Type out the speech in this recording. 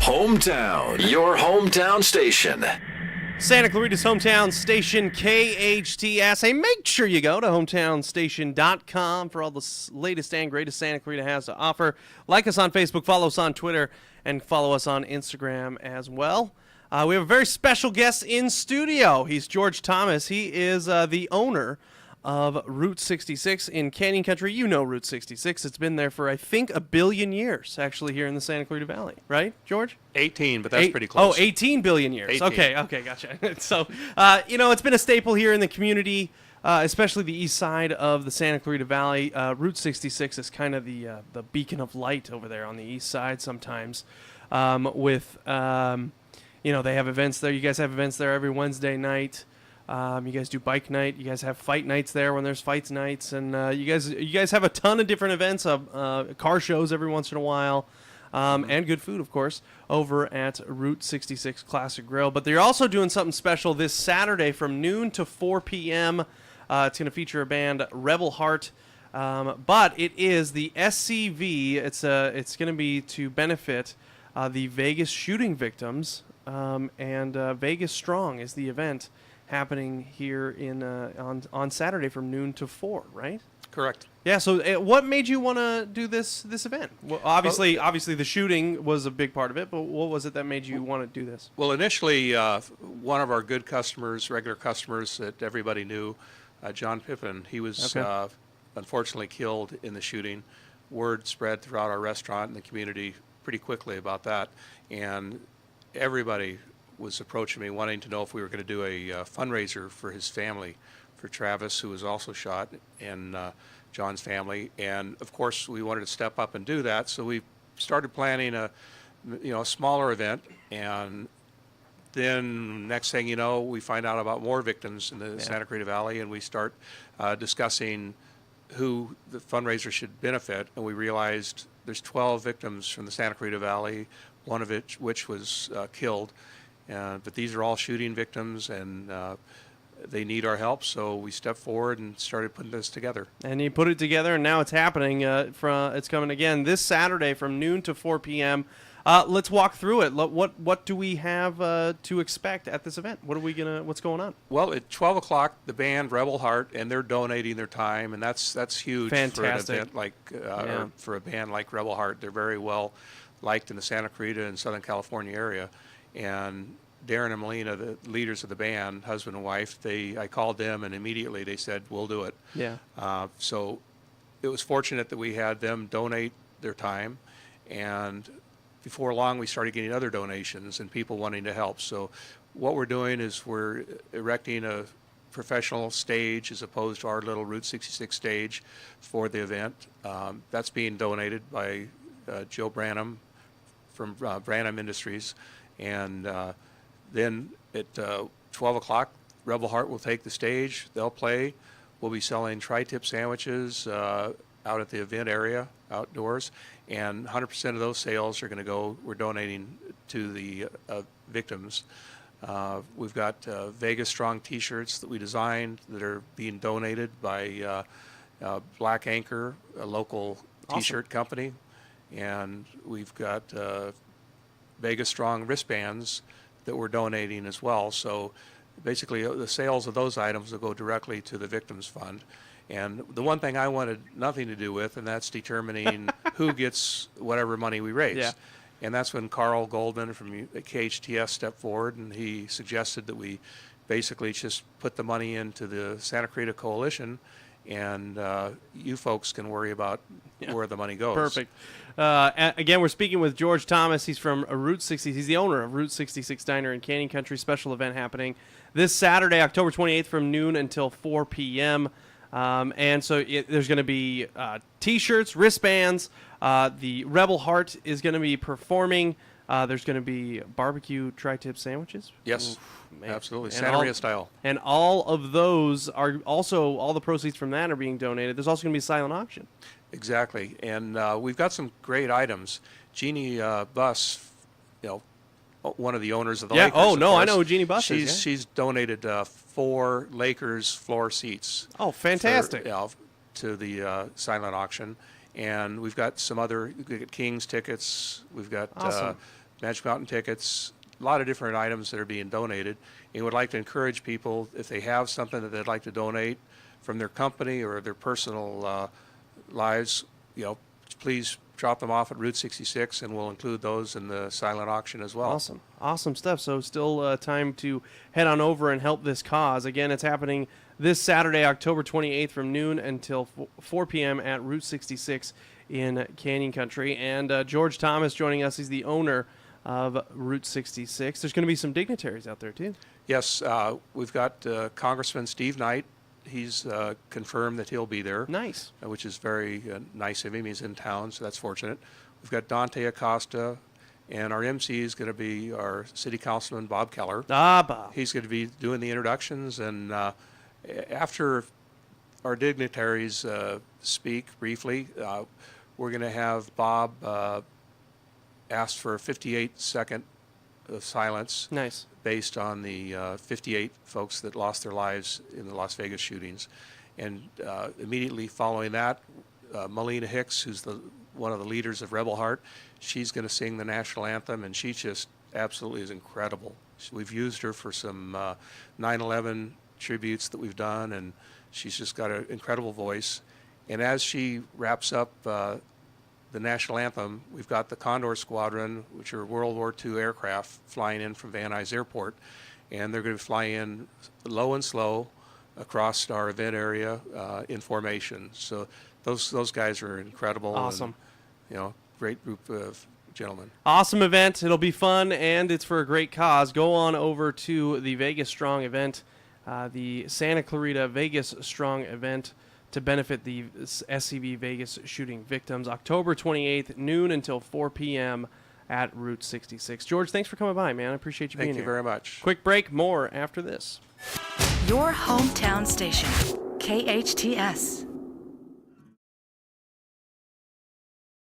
Hometown, your hometown station. Santa Clarita's hometown station, KHTS. Hey, make sure you go to hometownstation.com for all the latest and greatest Santa Clarita has to offer. Like us on Facebook, follow us on Twitter, and follow us on Instagram as well. We have a very special guest in studio. He's George Thomas. He is the owner of Route 66 in Canyon Country. You know Route 66. It's been there for, I think, 1 billion years, actually, here in the Santa Clarita Valley. Right, George? 18, but that's pretty close. Oh, 18 billion years. 18. Okay, gotcha. So, it's been a staple here in the community, especially the east side of the Santa Clarita Valley. Route 66 is kind of the beacon of light over there on the east side sometimes they have events there. You guys have events there every Wednesday night. You guys do bike night. You guys have fight nights there when there's fights nights, and you guys have a ton of different events, car shows every once in a while, and good food, of course, over at Route 66 Classic Grill. But they're also doing something special this Saturday from noon to 4 p.m. It's going to feature a band, Rebel Heart, but it is the SCV. It's going to be to benefit the Vegas shooting victims, and Vegas Strong is the event happening here on Saturday from noon to 4, right? Correct. Yeah. So, what made you want to do this event? Well, obviously, the shooting was a big part of it. But what was it that made you want to do this? Well, initially, one of our good customers, regular customers that everybody knew, John Pippin, he was unfortunately killed in the shooting. Word spread throughout our restaurant and the community pretty quickly about that, and everybody was approaching me wanting to know if we were going to do a fundraiser for his family, for Travis, who was also shot, and John's family. And of course, we wanted to step up and do that. So we started planning a smaller event. And then next thing you know, we find out about more victims in the Santa Clarita Valley, and we start discussing who the fundraiser should benefit. And we realized there's 12 victims from the Santa Clarita Valley, one of which was killed. But these are all shooting victims, and they need our help. So we stepped forward and started putting this together. And you put it together, and now it's happening. It's coming again this Saturday from noon to 4 p.m. Let's walk through it. What do we have to expect at this event? What's going on? Well, at 12 o'clock, the band Rebel Heart, and they're donating their time, and that's huge. Fantastic. For an event or for a band like Rebel Heart. They're very well liked in the Santa Clarita and Southern California area. And Darren and Melina, the leaders of the band, husband and wife, I called them, and immediately they said, we'll do it. Yeah. So it was fortunate that we had them donate their time, and before long we started getting other donations and people wanting to help. So what we're doing is we're erecting a professional stage as opposed to our little Route 66 stage for the event. That's being donated by Joe Branham from Branham Industries. And then at 12 o'clock, Rebel Heart will take the stage. They'll play. We'll be selling tri-tip sandwiches out at the event area, outdoors. And 100% of those sales are going to go, we're donating to the victims. We've got Vegas Strong T-shirts that we designed that are being donated by Black Anchor, a local T-shirt company. And we've got Vegas Strong wristbands that we're donating as well. So basically the sales of those items will go directly to the Victims Fund. And the one thing I wanted nothing to do with, and that's determining who gets whatever money we raise. Yeah. And that's when Carl Goldman from KHTS stepped forward, and he suggested that we basically just put the money into the Santa Clarita Coalition, and you folks can worry about where the money goes. Perfect. Again, we're speaking with George Thomas. He's from Route 66. He's the owner of Route 66 Diner in Canyon Country. Special event happening this Saturday, October 28th from noon until 4 p.m. And so there's going to be T-shirts, wristbands. The Rebel Heart is going to be performing. There's going to be barbecue tri-tip sandwiches. Yes, Oof, absolutely. Santa Maria style. And all of those are also, all the proceeds from that are being donated. There's also going to be a silent auction. Exactly. And we've got some great items. Jeannie Buss, one of the owners of the Lakers. Oh, no, course, I know who Jeannie Buss is. She's donated 4 Lakers floor seats. Oh, fantastic. To the silent auction. And we've got some other, we've got Kings tickets. We've got awesome. Magic Mountain tickets, a lot of different items that are being donated. And would like to encourage people, if they have something that they'd like to donate from their company or their personal lives, please drop them off at Route 66, and we'll include those in the silent auction as well. Awesome stuff. So still time to head on over and help this cause. Again, it's happening this Saturday, October 28th from noon until 4 p.m. at Route 66 in Canyon Country. And George Thomas joining us. He's the owner of Route 66. There's going to be some dignitaries out there, too. Yes, we've got Congressman Steve Knight. He's confirmed that he'll be there. Nice. Which is very nice of him. He's in town, so that's fortunate. We've got Dante Acosta, and our MC is going to be our City Councilman Bob Keller. Bob. He's going to be doing the introductions, and after our dignitaries speak briefly, we're going to have Bob ask for a 58-second of silence. Nice. Based on the 58 folks that lost their lives in the Las Vegas shootings. And immediately following that, Melina Hicks, who's one of the leaders of Rebel Heart, she's going to sing the national anthem, and she just absolutely is incredible. We've used her for some 9/11 tributes that we've done, and she's just got an incredible voice. And as she wraps up the national anthem, we've got the Condor Squadron, which are World War II aircraft flying in from Van Nuys Airport, and they're going to fly in low and slow across our event area in formation. So those guys are incredible. Awesome. And, great group of gentlemen. Awesome event. It'll be fun, and it's for a great cause. Go on over to the Vegas Strong event, the Santa Clarita Vegas Strong event, to benefit the SCV Vegas shooting victims. October 28th, noon until 4 p.m. at Route 66. George, thanks for coming by, man. I appreciate you being here. Thank you very much. Quick break, more after this. Your hometown station, KHTS.